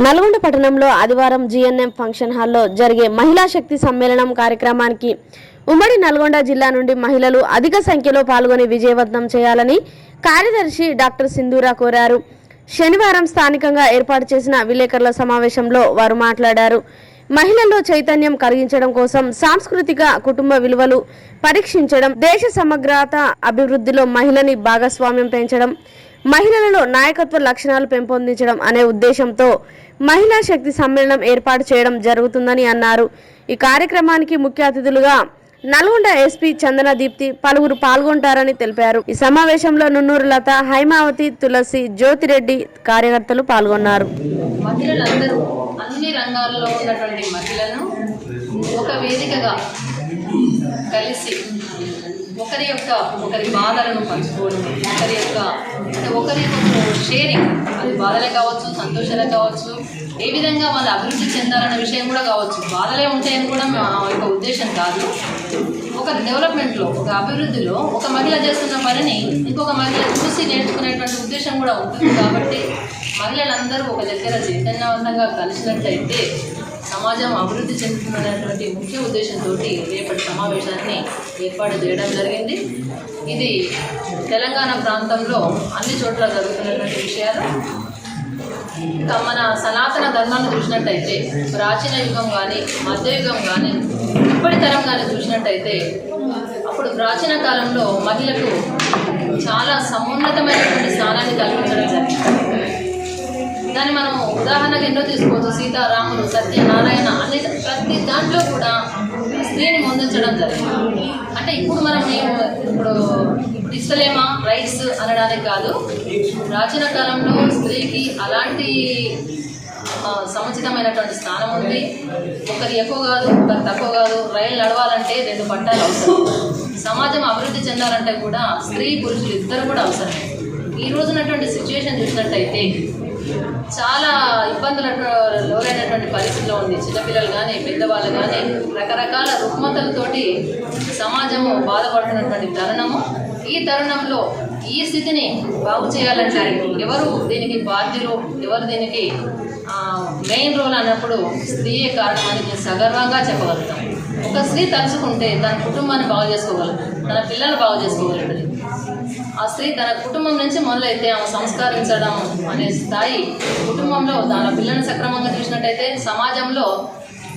నల్గొండ పట్టణంలో ఆదివారం GNM function హాల్లో జరిగే మహిళా శక్తి సమ్మేళనం కార్యక్రమానికి ఉమ్మడి నల్గొండ జిల్లా నుండి మహిళలు అధిక సంఖ్యలో పాల్గొని విజయవంతం చేయాలని కార్యదర్శి డాక్టర్ సింధూరా కోరారు. శనివారం స్థానికంగా ఏర్పాటు చేసిన విలేకరుల సమావేశంలో వారు మాట్లాడారు. మహిళల్లో చైతన్యం కలిగించడం కోసం సాంస్కృతిక కుటుంబ విలువలు పరీక్షించడం, దేశ సమగ్రత అభివృద్ధిలో మహిళని భాగస్వామ్యం పెంచడం, మహిళలలో నాయకత్వ లక్షణాలు పెంపొందించడం అనే ఉద్దేశంతో మహిళా శక్తి సమ్మేళనం ఏర్పాటు చేయడం జరుగుతుందని అన్నారు. ఈ కార్యక్రమానికి ముఖ్య అతిథులుగా నల్గొండ ఎస్పీ చందన దీప్తి పలువురు పాల్గొంటారని తెలిపారు. ఈ సమావేశంలో నున్నూరు లత, హైమావతి, తులసి, జ్యోతిరెడ్డి కార్యకర్తలు పాల్గొన్నారు. మహిళలందరూ అన్ని రంగాల్లో ఉన్నటువంటి మహిళలను ఒక వేదికగా కలిసి ఒకరి బాధలను పంచుకోవడం, ఒకరి షేరింగ్, అది బాధలే కావచ్చు, సంతోషాలే కావచ్చు, ఏ విధంగా వాళ్ళు అభివృద్ధి చెందాలన్న విషయం కూడా కావచ్చు. బాధలే ఉంటాయని కూడా మా యొక్క ఉద్దేశం కాదు. ఒక డెవలప్మెంట్లో, ఒక అభివృద్ధిలో ఒక మహిళ చేస్తున్న పనిని ఇంకొక మహిళ చూసి నేర్చుకునేటువంటి ఉద్దేశం కూడా ఉంటుంది. కాబట్టి మహిళలందరూ ఒక దగ్గర చైతన్యవంతంగా కలిసినట్లయితే సమాజం అభివృద్ధి చెందుతున్నటువంటి ముఖ్య ఉద్దేశంతో రేపటి సమావేశాన్ని ఏర్పాటు చేయడం జరిగింది. ఇది తెలంగాణ ప్రాంతంలో అన్ని చోట్ల జరుగుతున్నటువంటి విషయాలు. ఇంకా మన సనాతన ధర్మాన్ని చూసినట్టయితే ప్రాచీన యుగం కానీ, మధ్యయుగం కానీ, ఇప్పటి తరం కానీ చూసినట్టయితే అప్పుడు ప్రాచీన కాలంలో మహిళకు చాలా సమున్నతమైనటువంటి స్థానాన్ని కల్పించడం జరిగింది. దాన్ని మనం ఉదాహరణగా ఎన్నో తీసుకోవచ్చు. సీతారాములు, సత్యనారాయణ అనే ప్రతి దాంట్లో కూడా స్త్రీని ముందుంచడం జరిగింది. అంటే ఇప్పుడు మనం ఇప్పుడు ఇస్తలేమా రైట్స్ అనడానికి కాదు. ప్రాచీన కాలంలో స్త్రీకి అలాంటి సముచితమైనటువంటి స్థానం ఉంది. ఒకరు ఎక్కువ కాదు, ఒకరు తక్కువ కాదు. రైలు నడవాలంటే 2 పట్టాలు అవసరం. సమాజం అభివృద్ధి చెందాలంటే కూడా స్త్రీ పురుషులు ఇద్దరు కూడా అవసరం. ఈ రోజునటువంటి సిచ్యువేషన్ చూసినట్టయితే చాలా ఇబ్బందులకు లోనైనటువంటి పరిస్థితిలో ఉంది. చిన్నపిల్లలు కానీ, పెద్దవాళ్ళు కానీ రకరకాల రుగ్మతలతోటి సమాజము బాధపడుతున్నటువంటి తరుణము. ఈ తరుణంలో ఈ స్థితిని బాగు చేయాలంటే ఎవరు దీనికి బాధ్యులు, ఎవరు దీనికి మెయిన్ రోల్ అన్నప్పుడు స్త్రీయే కారణమని నేను సగర్వంగా చెప్పగలుగుతాం. ఒక స్త్రీ తలుచుకుంటే తన కుటుంబాన్ని బాగు చేసుకోగలదు, తన పిల్లలు బాగు చేసుకోగలుగుతుంది. ఆ స్త్రీ తన కుటుంబం నుంచి మొదలైతే ఆమె సంస్కరించడం అనే స్థాయి కుటుంబంలో తన పిల్లల్ని సక్రమంగా చూసినట్టయితే సమాజంలో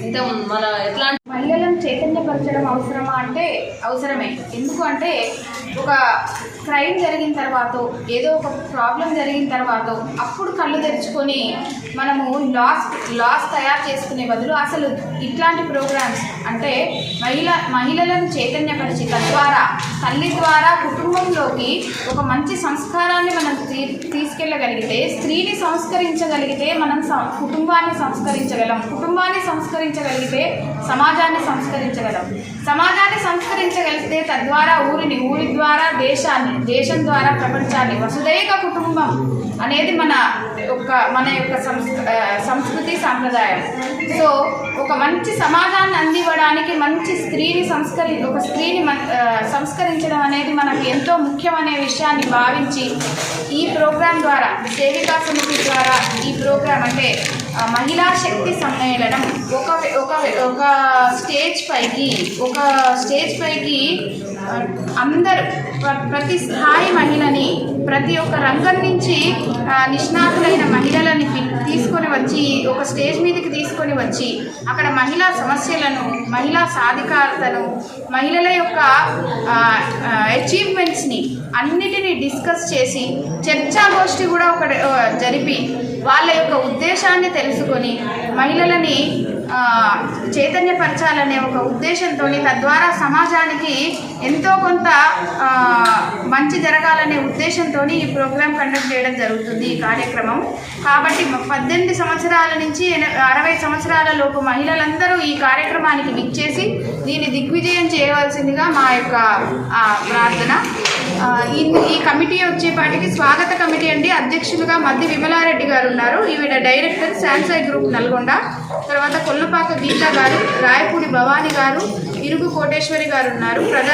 ఇంత మన ఎట్లాంటి మహిళలను చైతన్యపరచడం అవసరమా అంటే అవసరమే. ఎందుకు అంటే ఒక క్రైమ్ జరిగిన తర్వాత, ఏదో ఒక ప్రాబ్లం జరిగిన తర్వాత అప్పుడు కళ్ళు తెరుచుకొని మనము లాస్ తయారు చేసుకునే బదులు అసలు ఇట్లాంటి ప్రోగ్రామ్స్ అంటే మహిళలను చైతన్యపరిచి తద్వారా తల్లి ద్వారా కుటుంబంలోకి ఒక మంచి సంస్కారాన్ని మనం తీసుకెళ్ళగలిగితే, స్త్రీని సంస్కరించగలిగితే మనం కుటుంబాన్ని సంస్కరించగలిగితే సమాజాన్ని సంస్కరించగలం. సమాజాన్ని సంస్కరించగలిగితే తద్వారా ఊరి ద్వారా దేశం ద్వారా ప్రపంచాన్ని. వసుదైక కుటుంబం అనేది మన యొక్క సంస్కృతి సాంప్రదాయం. సో ఒక మంచి సమాజాన్ని అందివ్వడానికి మంచి స్త్రీని సంస్కరించడం అనేది మనకు ఎంతో ముఖ్యమనే విషయాన్ని భావించి ఈ ప్రోగ్రాం ద్వారా, సేవికా సమితి ద్వారా ఈ ప్రోగ్రాం అంటే మహిళా శక్తి సమ్మేళనం ఒక స్టేజ్ పైకి అందరూ ప్రతి స్థాయి మహిళని, ప్రతి ఒక్క రంగం నుంచి నిష్ణాతులైన మహిళలని తీసుకొని వచ్చి ఒక స్టేజ్ మీదకి తీసుకొని వచ్చి అక్కడ మహిళా సమస్యలను, మహిళా సాధికారతను, మహిళల యొక్క అచీవ్మెంట్స్ని అన్నిటినీ డిస్కస్ చేసి చర్చాగోష్ఠి కూడా జరిపి వాళ్ళ యొక్క ఉద్దేశాన్ని తెలుసుకొని మహిళలని చైతన్యపరచాలనే ఒక ఉద్దేశంతో, తద్వారా సమాజానికి ఎంతో కొంత మంచి జరగాలనే ఉద్దేశంతో ఈ ప్రోగ్రాం కండక్ట్ చేయడం జరుగుతుంది, ఈ కార్యక్రమం. కాబట్టి 18 సంవత్సరాల నుంచి 60 సంవత్సరాల లోపు మహిళలందరూ ఈ కార్యక్రమానికి విచ్చేసి దీన్ని దిగ్విజయం చేయవలసిందిగా మా యొక్క ప్రార్థన. ఈ కమిటీ వచ్చేపాటికి స్వాగత కమిటీ అండి. అధ్యక్షులుగా మద్ది విమలారెడ్డి గారు ఉన్నారు. ఈవిడ డైరెక్టర్ శాంసై గ్రూప్ నల్గొండ. తర్వాత కొల్లపాక గీతా గారు, రాయపూడి భవానీ గారు, ఇరుగు కోటేశ్వరి గారు ఉన్నారు.